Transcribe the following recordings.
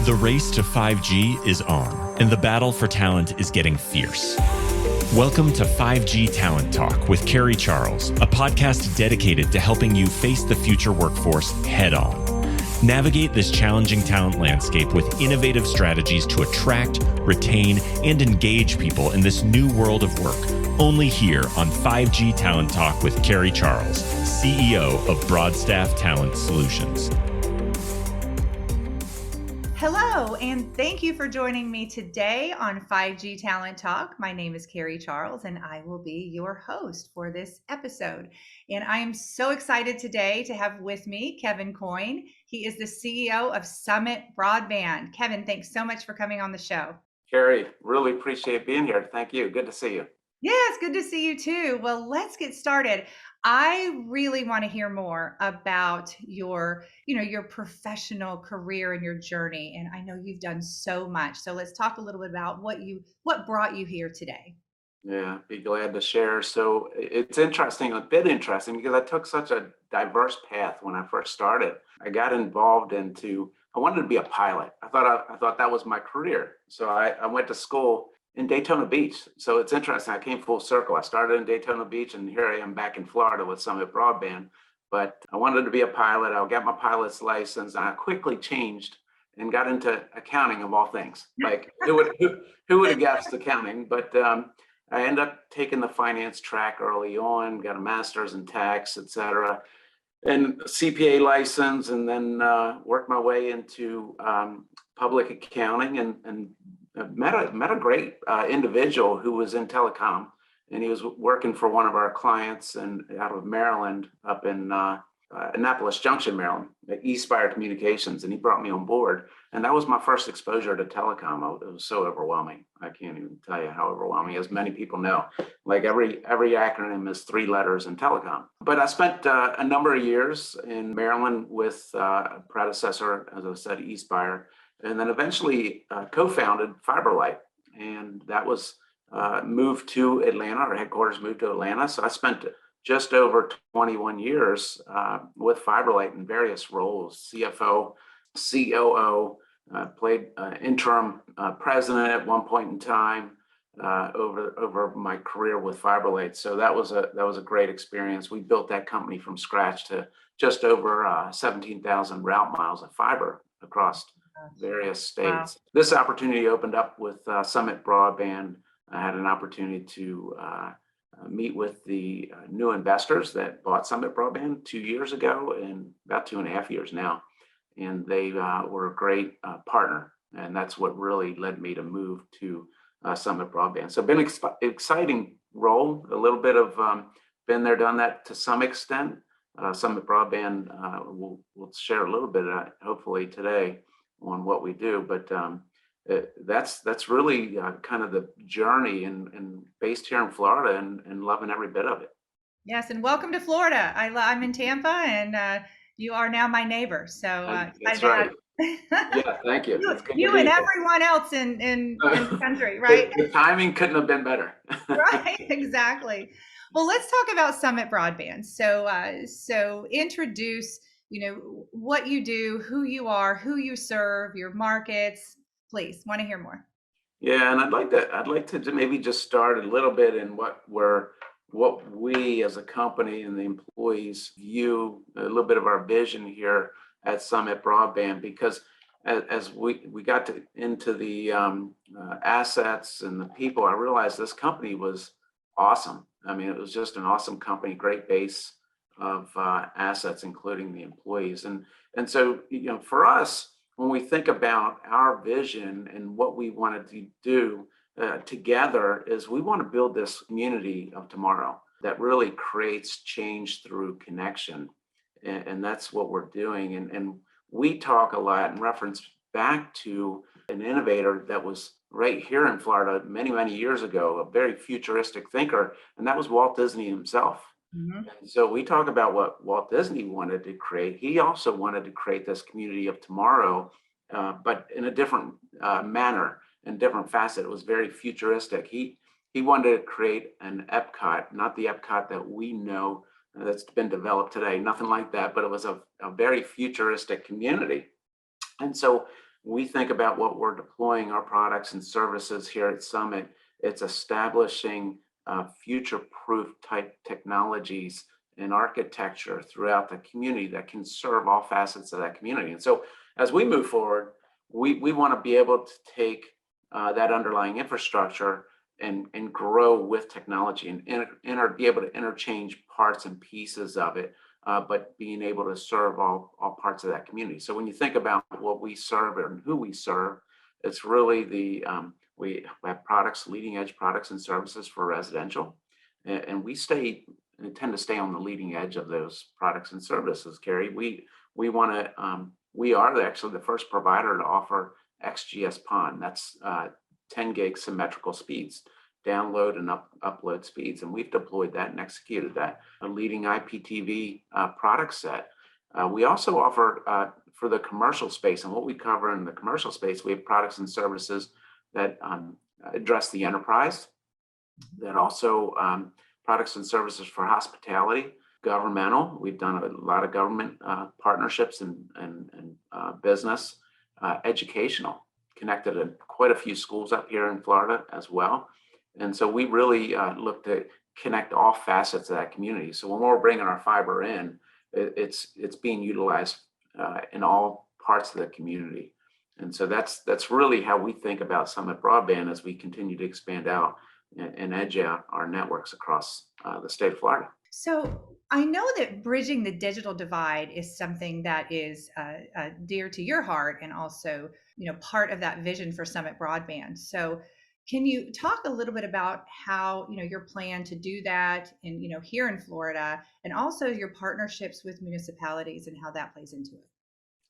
The race to 5G is on, and the battle for talent is getting fierce. Welcome to 5G Talent Talk with Carrie Charles, a podcast dedicated to helping you face the future workforce head on. Navigate this challenging talent landscape with innovative strategies to attract, retain, and engage people in this new world of work. Only here on 5G Talent Talk with Carrie Charles, CEO of Broadstaff Talent Solutions. Hello, and thank you for joining me today on 5G Talent Talk. My name is Carrie Charles, and I will be your host for this episode. And I am so excited today to have with me Kevin Coyne. He is the CEO of Summit Broadband. Kevin, thanks so much for coming on the show. Carrie, really appreciate being here. Thank you. Good to see you. Yes, good to see you too. Well, let's get started. I really want to hear more about your professional career and your journey. And I know you've done so much. So let's talk a little bit about what brought you here today. Yeah, be glad to share. So it's interesting, a bit interesting, because I took such a diverse path when I first started. I got involved I wanted to be a pilot. I thought that was my career. So I went to school in Daytona Beach. So it's interesting. I came full circle. I started in Daytona Beach, and here I am back in Florida with Summit Broadband. But I wanted to be a pilot. I got my pilot's license, and I quickly changed and got into accounting of all things. Like who would have guessed accounting? But I ended up taking the finance track early on. Got a master's in tax, et cetera, and a CPA license, and then worked my way into public accounting and met a great individual who was in telecom, and he was working for one of our clients out of Maryland, up in Annapolis Junction, Maryland, at Telecommunications, and he brought me on board, and that was my first exposure to telecom. It was so overwhelming. I can't even tell you how overwhelming, as many people know. Like every acronym is 3 letters in telecom. But I spent a number of years in Maryland with a predecessor, as I said, Eastspire, and then eventually co-founded FiberLight, and that was moved to Atlanta. Our headquarters moved to Atlanta. So I spent just over 21 years with FiberLight in various roles: CFO, COO, played interim president at one point in time over my career with FiberLight. So that was a great experience. We built that company from scratch to just over 17,000 route miles of fiber across various states. Wow. This opportunity opened up with Summit Broadband. I had an opportunity to meet with the new investors that bought Summit Broadband 2 years ago, and about 2.5 years now. And they were a great partner. And that's what really led me to move to Summit Broadband. So been exciting role, a little bit of been there, done that to some extent. Summit Broadband, we'll share a little bit hopefully today on what we do, but that's really kind of the journey, and based here in Florida, and loving every bit of it. Yes, and welcome to Florida. I'm in Tampa, and you are now my neighbor. So that's right. Yeah, thank you. You and everyone else in the country, right? The timing couldn't have been better. Right, exactly. Well, let's talk about Summit Broadband. So introduce what you do, who you are, who you serve, your markets. Please, want to hear more. Yeah, and I'd like to maybe just start a little bit in what we as a company and the employees view, a little bit of our vision here at Summit Broadband, because as we got into the assets and the people, I realized this company was awesome. I mean, it was just an awesome company, great base of assets, including the employees. And so, for us, when we think about our vision and what we wanted to do together, is we want to build this community of tomorrow that really creates change through connection. And that's what we're doing. And we talk a lot and reference back to an innovator that was right here in Florida many, many years ago, a very futuristic thinker, and that was Walt Disney himself. Mm-hmm. And so we talk about what Walt Disney wanted to create. He also wanted to create this community of tomorrow, but in a different manner and different facet. It was very futuristic. He wanted to create an Epcot, not the Epcot that we know that's been developed today, nothing like that, but it was a very futuristic community. And so we think about what we're deploying our products and services here at Summit, it's establishing future-proof type technologies and architecture throughout the community that can serve all facets of that community. And so as we move forward, we want to be able to take that underlying infrastructure and grow with technology and be able to interchange parts and pieces of it, but being able to serve all parts of that community. So when you think about what we serve and who we serve, it's really we have products, leading edge products and services for residential, and tend to stay on the leading edge of those products and services. Carrie, we want to we are actually the first provider to offer XGS-PON. That's 10 gig symmetrical speeds, download and upload speeds, and we've deployed that and executed that. A leading IPTV product set. We also offer for the commercial space, and what we cover in the commercial space, we have products and services that address the enterprise, that also products and services for hospitality, governmental. We've done a lot of government partnerships and business, educational, connected to quite a few schools up here in Florida as well. And so we really look to connect all facets of that community. So when we're bringing our fiber in, it's being utilized in all parts of the community. And so that's really how we think about Summit Broadband as we continue to expand out and edge out our networks across the state of Florida. So I know that bridging the digital divide is something that is dear to your heart, and also, part of that vision for Summit Broadband. So can you talk a little bit about how, your plan to do that in, here in Florida, and also your partnerships with municipalities and how that plays into it?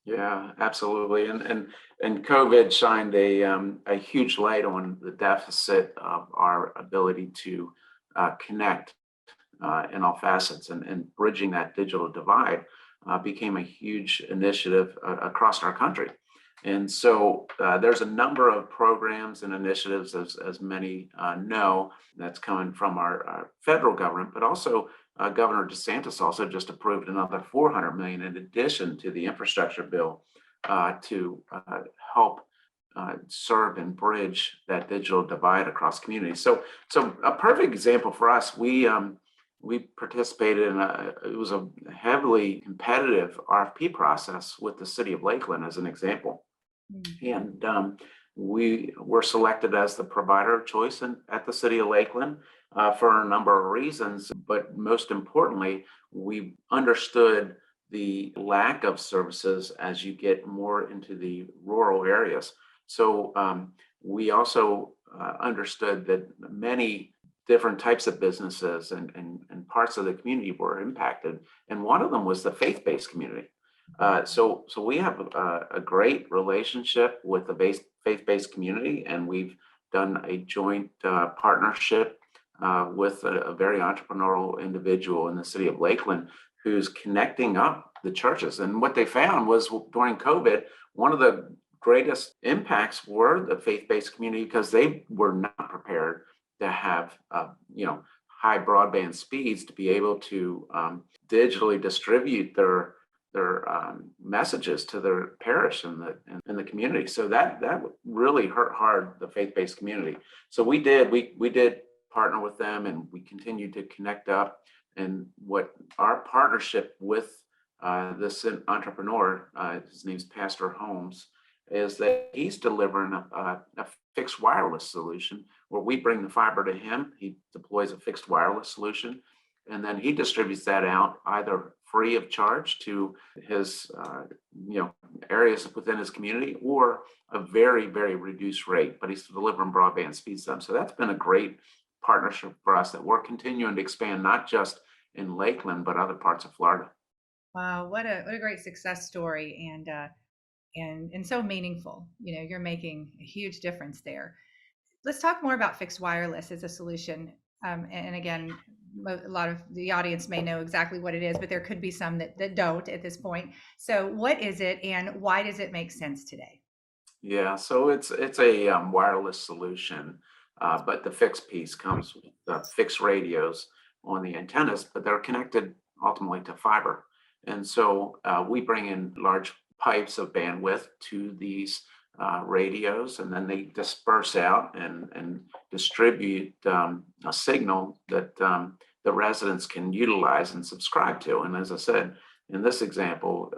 Yeah, absolutely. And COVID shined a huge light on the deficit of our ability to connect in all facets, and bridging that digital divide became a huge initiative across our country. And so there's a number of programs and initiatives, as many know, that's coming from our federal government, but also Governor DeSantis also just approved another $400 million in addition to the infrastructure bill to help serve and bridge that digital divide across communities. So a perfect example for us, we participated in it was a heavily competitive RFP process with the city of Lakeland as an example. And we were selected as the provider of choice at the city of Lakeland for a number of reasons. But most importantly, we understood the lack of services as you get more into the rural areas. So we also understood that many different types of businesses and parts of the community were impacted. And one of them was the faith-based community. So we have a great relationship with the faith-based community, and we've done a joint partnership with a very entrepreneurial individual in the city of Lakeland who's connecting up the churches. And what they found was during COVID, one of the greatest impacts were the faith-based community, because they were not prepared to have high broadband speeds to be able to digitally distribute their messages to their parish and the community. So that really hurt hard the faith-based community. So we did partner with them, and we continued to connect up. And what our partnership with this entrepreneur, his name's Pastor Holmes, is that he's delivering a fixed wireless solution where we bring the fiber to him. He deploys a fixed wireless solution, and then he distributes that out either free of charge to his areas within his community, or a very, very reduced rate, but he's delivering broadband speeds to them. So that's been a great partnership for us that we're continuing to expand, not just in Lakeland, but other parts of Florida. Wow, what a great success story, and so meaningful. You're making a huge difference there. Let's talk more about fixed wireless as a solution. And again, a lot of the audience may know exactly what it is, but there could be some that don't at this point. So what is it, and why does it make sense today? Yeah, so it's a wireless solution, but the fixed piece comes with the fixed radios on the antennas, but they're connected ultimately to fiber. And so we bring in large pipes of bandwidth to these radios, and then they disperse out and distribute a signal that the residents can utilize and subscribe to. And as I said, in this example,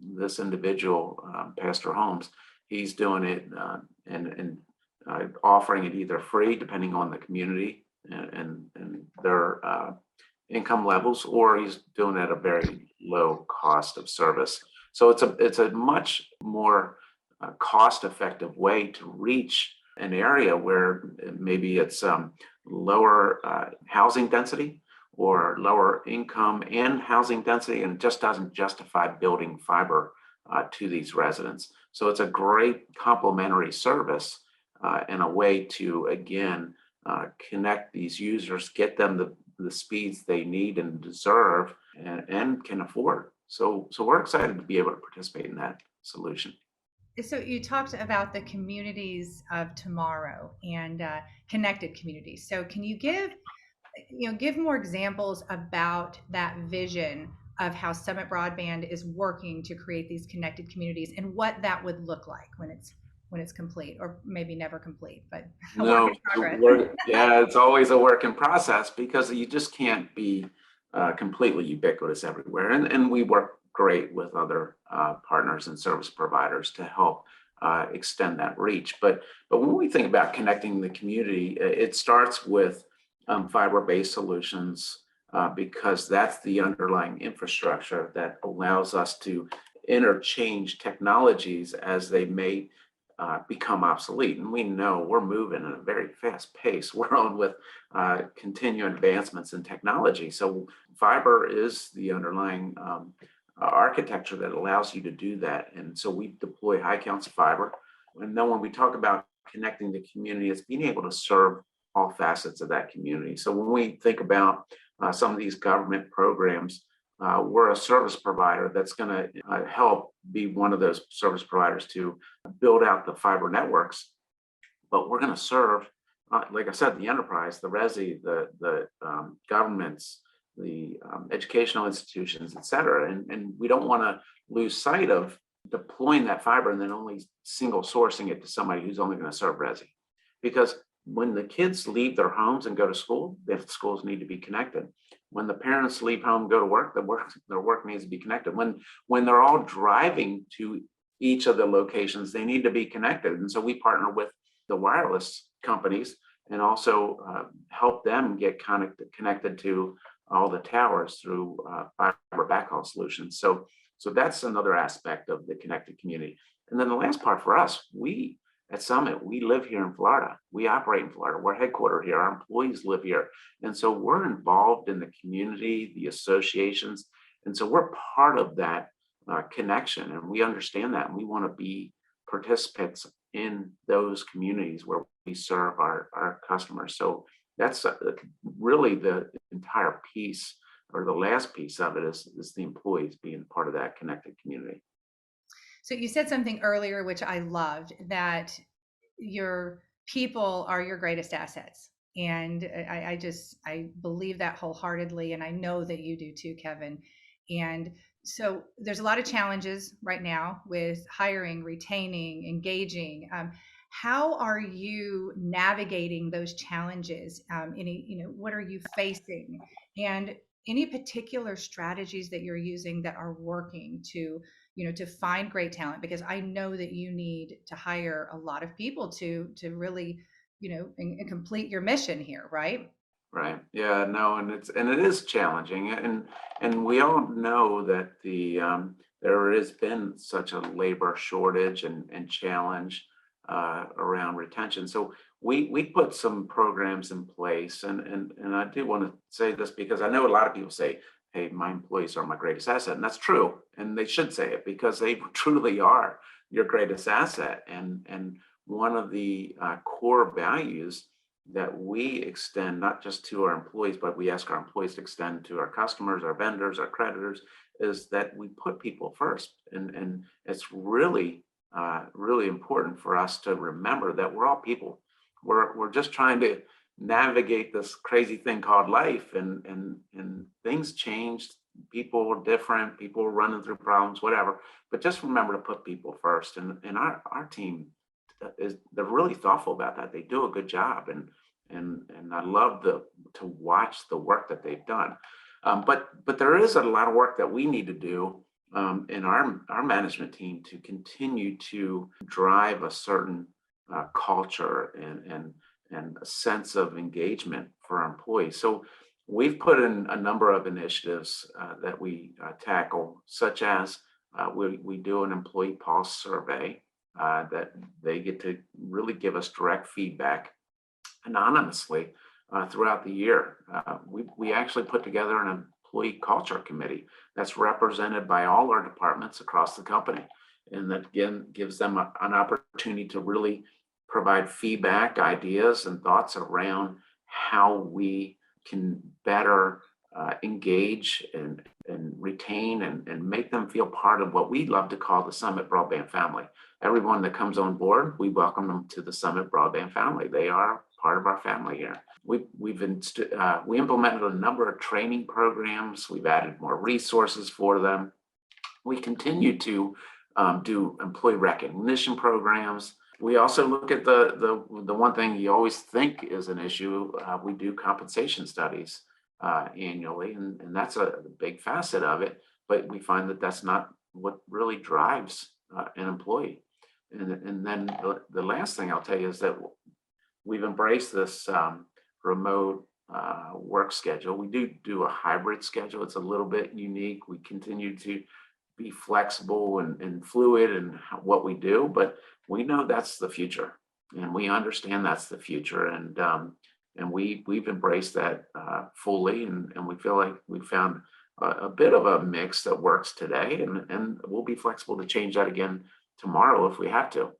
this individual, Pastor Holmes, he's doing it and offering it either free, depending on the community and their income levels, or he's doing it at a very low cost of service. So it's a much more cost-effective way to reach an area where maybe it's lower housing density or lower income and housing density, and it just doesn't justify building fiber to these residents. So it's a great complementary service and a way to, again, connect these users, get them the speeds they need and deserve and can afford. So we're excited to be able to participate in that solution. So you talked about the communities of tomorrow and connected communities. So can you give more examples about that vision of how Summit Broadband is working to create these connected communities and what that would look like when it's complete, or maybe never complete, but a work in progress. Yeah, it's always a work in process because you just can't be completely ubiquitous everywhere. And we work great with other partners and service providers to help extend that reach. But when we think about connecting the community, it starts with fiber-based solutions because that's the underlying infrastructure that allows us to interchange technologies as they may become obsolete. And we know we're moving at a very fast pace. We're on with continuing advancements in technology. So fiber is the underlying architecture that allows you to do that. And so we deploy high counts of fiber. And then when we talk about connecting the community, it's being able to serve all facets of that community. So when we think about some of these government programs, we're a service provider that's going to help be one of those service providers to build out the fiber networks. But we're going to serve, like I said, the enterprise, the resi, the governments, the educational institutions, et cetera. And we don't want to lose sight of deploying that fiber and then only single sourcing it to somebody who's only going to serve resi. Because when the kids leave their homes and go to school, the schools need to be connected. When the parents leave home, go to work, their work needs to be connected. When they're all driving to each of the locations, they need to be connected. And so we partner with the wireless companies and also help them get connected to all the towers through fiber backhaul solutions. So that's another aspect of the connected community. And then the last part for us, we at Summit, we live here in Florida. We operate in Florida. We're headquartered here. Our employees live here. And so we're involved in the community, the associations. And so we're part of that connection. And we understand that. And we want to be participants in those communities where we serve our customers. So that's really the entire piece, or the last piece of it is the employees being part of that connected community. So you said something earlier, which I loved, that your people are your greatest assets. And I believe that wholeheartedly. And I know that you do too, Kevin. And so there's a lot of challenges right now with hiring, retaining, engaging. How are you navigating those challenges? What are you facing? And any particular strategies that you're using that are working to find great talent? Because I know that you need to hire a lot of people to really, and complete your mission here, right? Right. Yeah, no, and it is challenging. And we all know that there has been such a labor shortage and challenge around retention. So we put some programs in place, and I do want to say this because I know a lot of people say, hey, my employees are my greatest asset. And that's true. And they should say it because they truly are your greatest asset. And one of the core values that we extend, not just to our employees, but we ask our employees to extend to our customers, our vendors, our creditors, is that we put people first. And it's really, really important for us to remember that we're all people. We're just trying to navigate this crazy thing called life, and things change people are different, people are running through problems, whatever. But just remember to put people first. And our team they're really thoughtful about that. They do a good job, and I love to watch the work that they've done. But there is a lot of work that we need to do in our management team to continue to drive a certain culture and a sense of engagement for our employees. So we've put in a number of initiatives that we tackle, such as we do an employee pulse survey that they get to really give us direct feedback anonymously throughout the year. We actually put together an employee culture committee that's represented by all our departments across the company. And that again gives them an opportunity to really provide feedback, ideas, and thoughts around how we can better engage and retain and make them feel part of what we love to call the Summit Broadband family. Everyone that comes on board, we welcome them to the Summit Broadband family. They are part of our family here. We implemented a number of training programs. We've added more resources for them. We continue to do employee recognition programs. We also look at the one thing you always think is an issue. We do compensation studies annually, and that's a big facet of it. But we find that that's not what really drives an employee. And then the last thing I'll tell you is that we've embraced this remote work schedule. We do a hybrid schedule. It's a little bit unique. We continue to be flexible and fluid in what we do, but we know that's the future, and we understand that's the future, and we've embraced that fully, and we feel like we found a bit of a mix that works today, and we'll be flexible to change that again tomorrow if we have to.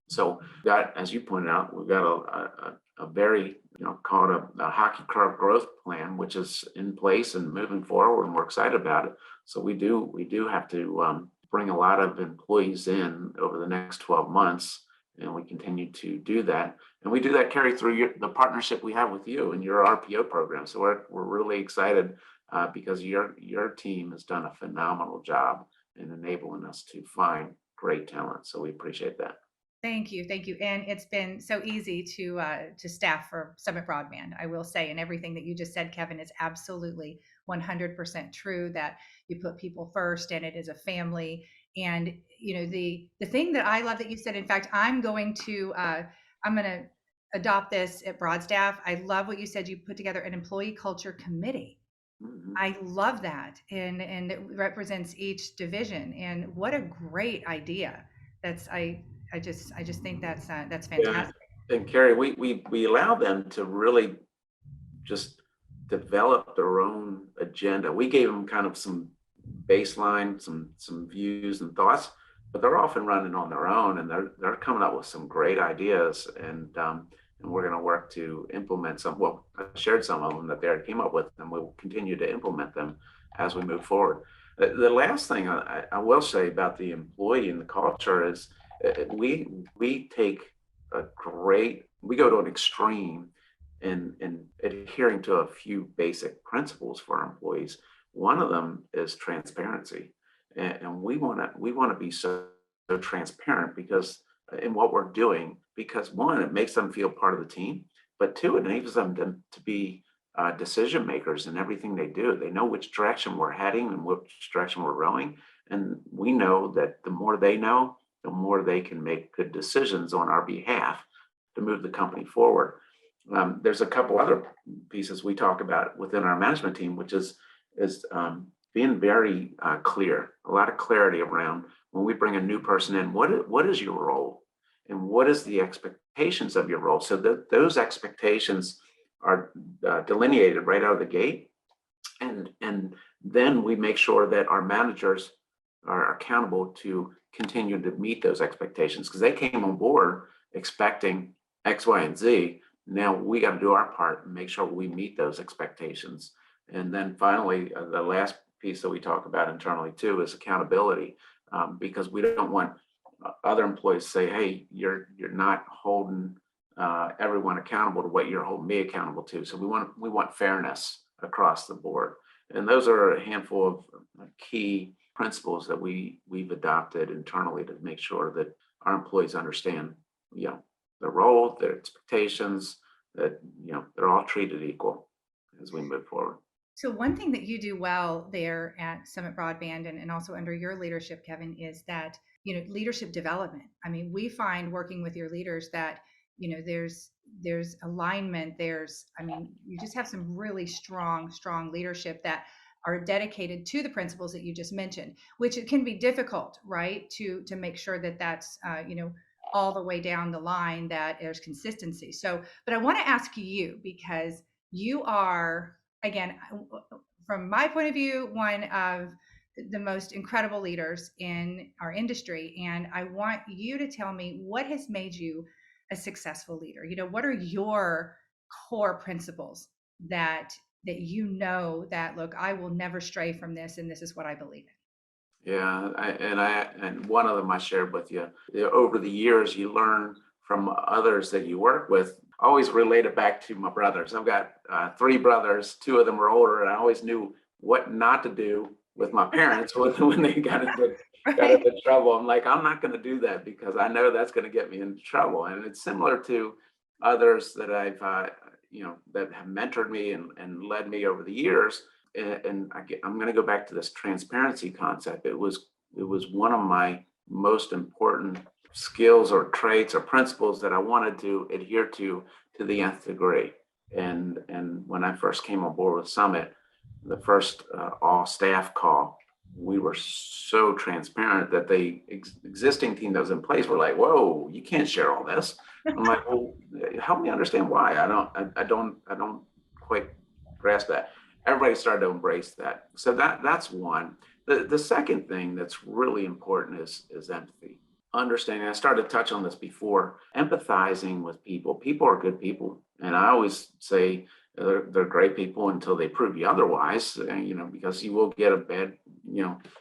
So that, as you pointed out, we've got a very, called a hockey curve growth plan, which is in place and moving forward, and we're excited about it. So we do have to bring a lot of employees in over the next 12 months, and we continue to do that. And we do that, Carrie, through the partnership we have with you and your RPO program. So we're really excited because your team has done a phenomenal job in enabling us to find great talent. So we appreciate that. Thank you. And it's been so easy to staff for Summit Broadband, I will say, and everything that you just said, Kevin, is absolutely 100% true, that you put people first and it is a family. And the thing that I love that you said, in fact, I'm going to adopt this at Broadstaff. I love what you said. You put together an employee culture committee. Mhm. I love that, and it represents each division. And what a great idea! I just think that's fantastic. Yeah, and Carrie, we allow them to really just develop their own agenda. We gave them kind of some baseline, some views and thoughts, but they're often running on their own, and they're coming up with some great ideas, and we're going to work to implement some. Well, I shared some of them that they already came up with, and we'll continue to implement them as we move forward. The last thing I will say about the employee and the culture is we go to an extreme in adhering to a few basic principles for our employees. One of them is transparency, and we want to be so transparent because in what we're doing, because one, it makes them feel part of the team, but two, it enables them to be decision makers in everything they do. They know which direction we're heading and which direction we're rowing, and we know that the more they know, the more they can make good decisions on our behalf to move the company forward. There's a couple other pieces we talk about within our management team, which is being very clear, a lot of clarity around when we bring a new person in, what is your role and what is the expectations of your role, so that those expectations are delineated right out of the gate. And then we make sure that our managers are accountable to continue to meet those expectations, because they came on board expecting X, Y, and Z. Now we got to do our part and make sure we meet those expectations. And then finally, the last piece that we talk about internally too is accountability, because we don't want other employees to say, "Hey, you're not holding everyone accountable to what you're holding me accountable to." So we want fairness across the board. And those are a handful of key principles that we've adopted internally to make sure that our employees understand, their role, their expectations, that, they're all treated equal as we move forward. So one thing that you do well there at Summit Broadband and also under your leadership, Kevin, is that, leadership development. I mean, we find working with your leaders that, there's alignment, you just have some really strong leadership that are dedicated to the principles that you just mentioned, which it can be difficult, right? To make sure that that's, all the way down the line, that there's consistency. So, but I want to ask you, because you are, again, from my point of view, one of the most incredible leaders in our industry. And I want you to tell me what has made you a successful leader. What are your core principles that that, look, I will never stray from this, and this is what I believe in. Yeah, and one of them I shared with you. Over the years, you learn from others that you work with. I always relate it back to my brothers. I've got three brothers. Two of them are older, and I always knew what not to do with my parents when they got into trouble. I'm like, I'm not going to do that because I know that's going to get me into trouble. And it's similar to others that I've that have mentored me and led me over the years. And I'm going to go back to this transparency concept. It was one of my most important skills or traits or principles that I wanted to adhere to the nth degree. And when I first came on board with Summit, the first all staff call, we were so transparent that the existing team that was in place were like, "Whoa, you can't share all this." I'm like, "Well, help me understand why." I don't quite grasp that. Everybody started to embrace that. So that's one. The second thing that's really important is empathy. Understanding, I started to touch on this before, empathizing with people. People are good people. And I always say they're great people until they prove you otherwise, because you will get a bad,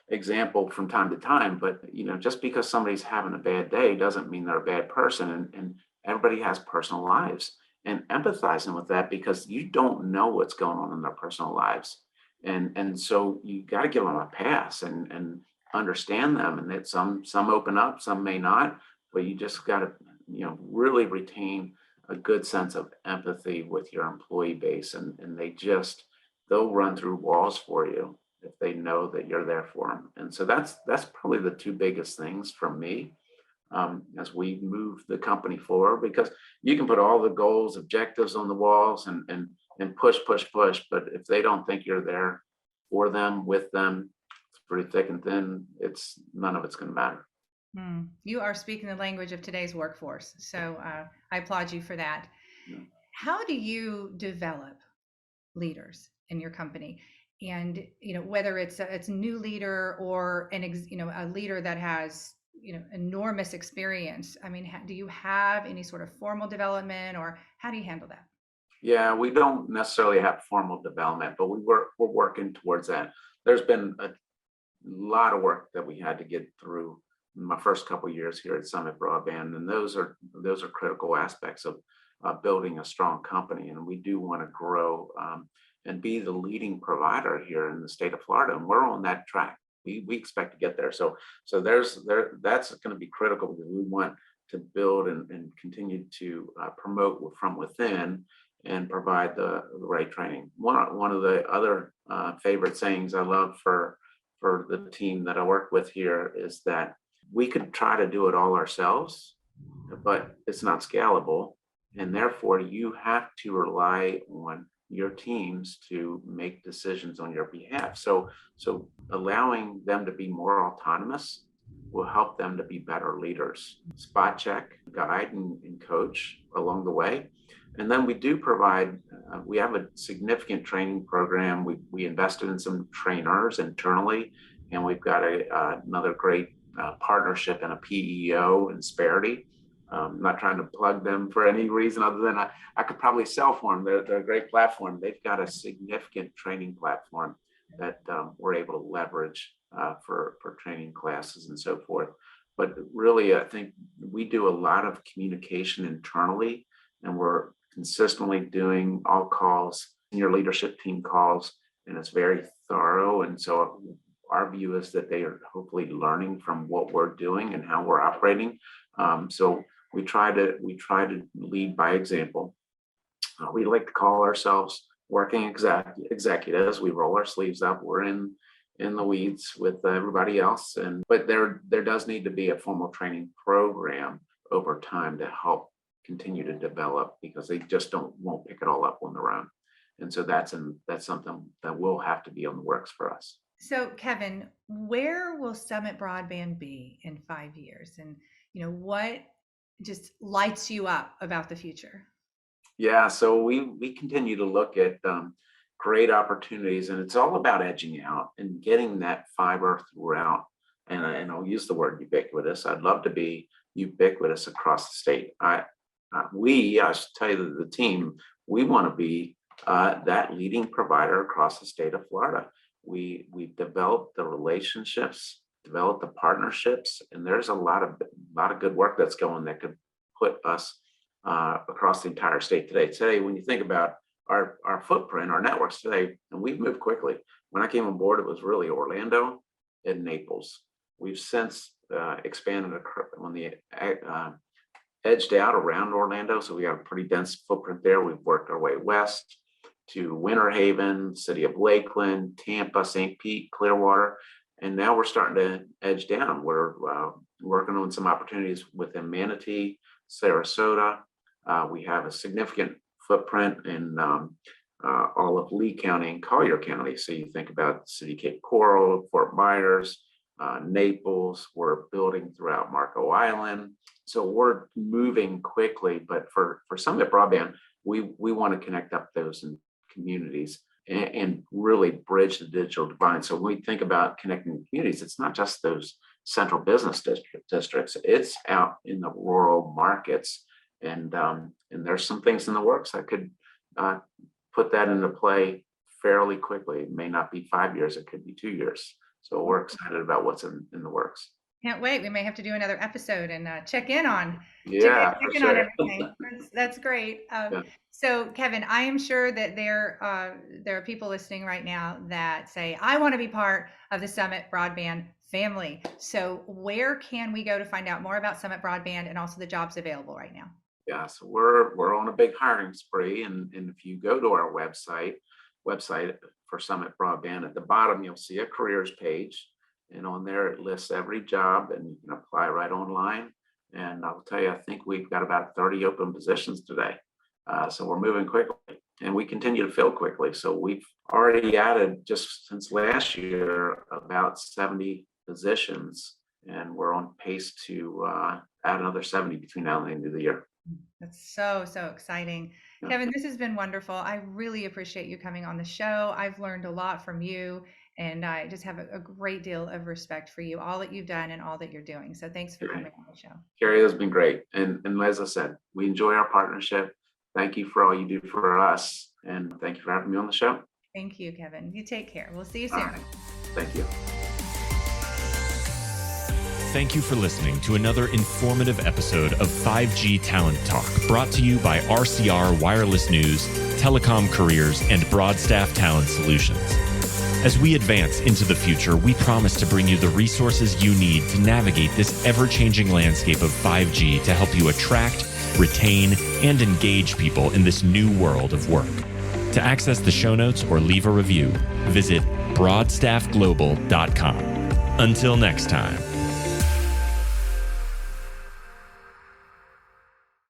example from time to time. But, just because somebody's having a bad day doesn't mean they're a bad person. And everybody has personal lives. And empathizing with that, because you don't know what's going on in their personal lives. And so you got to give them a pass and understand them, and that some open up, some may not, but you just got to, really retain a good sense of empathy with your employee base, and they'll run through walls for you if they know that you're there for them. And so that's probably the two biggest things from me. As we move the company forward, because you can put all the goals, objectives on the walls and push, but if they don't think you're there for them, with them, through thick and thin, none of it's going to matter. You are speaking the language of today's workforce. So I applaud you for that. Yeah. How do you develop leaders in your company? And, whether it's a new leader or a leader that has, enormous experience. I mean, do you have any sort of formal development, or how do you handle that? Yeah, we don't necessarily have formal development, but we're working towards that. There's been a lot of work that we had to get through in my first couple of years here at Summit Broadband, and those are critical aspects of building a strong company. And we do want to grow and be the leading provider here in the state of Florida, and we're on that track. We expect to get there. So that's going to be critical, because we want to build and continue to promote from within and provide the right training. One of the other favorite sayings I love for the team that I work with here is that we could try to do it all ourselves, but it's not scalable. And therefore, you have to rely on your teams to make decisions on your behalf. So allowing them to be more autonomous will help them to be better leaders. Spot check, guide, and coach along the way. And then we do provide, we have a significant training program. We invested in some trainers internally, and we've got another great partnership and a PEO in Sparity. I'm not trying to plug them for any reason other than I could probably sell for them. They're a great platform. They've got a significant training platform that we're able to leverage for training classes and so forth. But really, I think we do a lot of communication internally, and we're consistently doing all calls, senior leadership team calls, and it's very thorough. And so our view is that they are hopefully learning from what we're doing and how we're operating. So we try to lead by example. We like to call ourselves working executives. We roll our sleeves up. We're in the weeds with everybody else, but there does need to be a formal training program over time to help continue to develop, because they just won't pick it all up on their own. And so that's something that will have to be on the works for us. So Kevin, where will Summit Broadband be in 5 years? And what just lights you up about the future? Yeah, so we continue to look at great opportunities, and it's all about edging out and getting that fiber throughout. And I'll use the word ubiquitous. I'd love to be ubiquitous across the state. I should tell you, the team, we want to be that leading provider across the state of Florida. We've developed the relationships, developed the partnerships, and there's a lot of good work that's going that could put us across the entire state today. Today, when you think about our footprint, our networks today, and we've moved quickly. When I came on board, it was really Orlando and Naples. We've since expanded on the edged out around Orlando, so we have a pretty dense footprint there. We've worked our way west to Winter Haven, City of Lakeland, Tampa, St. Pete, Clearwater, and now we're starting to edge down. We're working on some opportunities within Manatee, Sarasota. We have a significant footprint in all of Lee County and Collier County. So you think about City Cape Coral, Fort Myers, Naples. We're building throughout Marco Island. So we're moving quickly, but for Summit Broadband, we want to connect up those communities and really bridge the digital divide. So when we think about connecting communities, it's not just those central business districts, it's out in the rural markets. And there's some things in the works that could put that into play fairly quickly. It may not be 5 years, it could be 2 years. So we're excited about what's in the works. Can't wait. We may have to do another episode and check in on everything. That's great. So Kevin, I am sure that there are people listening right now that say, I want to be part of the Summit Broadband family. So where can we go to find out more about Summit Broadband and also the jobs available right now? Yeah, so we're on a big hiring spree, and if you go to our website for Summit Broadband, at the bottom you'll see a careers page, and on there it lists every job, and you can apply right online. And I'll tell you, I think we've got about 30 open positions today, so we're moving quickly, and we continue to fill quickly. So we've already added, just since last year, about 70 positions, and we're on pace to add another 70 between now and the end of the year. That's so exciting. Yeah. Kevin, this has been wonderful. I really appreciate you coming on the show. I've learned a lot from you, and I just have a great deal of respect for you, all that you've done and all that you're doing. So thanks for coming on the show. Carrie, has been great. And as I said, we enjoy our partnership. Thank you for all you do for us. And thank you for having me on the show. Thank you, Kevin. You take care. We'll see you soon. Right. Thank you. Thank you for listening to another informative episode of 5G Talent Talk, brought to you by RCR Wireless News, Telecom Careers, and Broadstaff Talent Solutions. As we advance into the future, we promise to bring you the resources you need to navigate this ever-changing landscape of 5G to help you attract, retain, and engage people in this new world of work. To access the show notes or leave a review, visit broadstaffglobal.com. Until next time.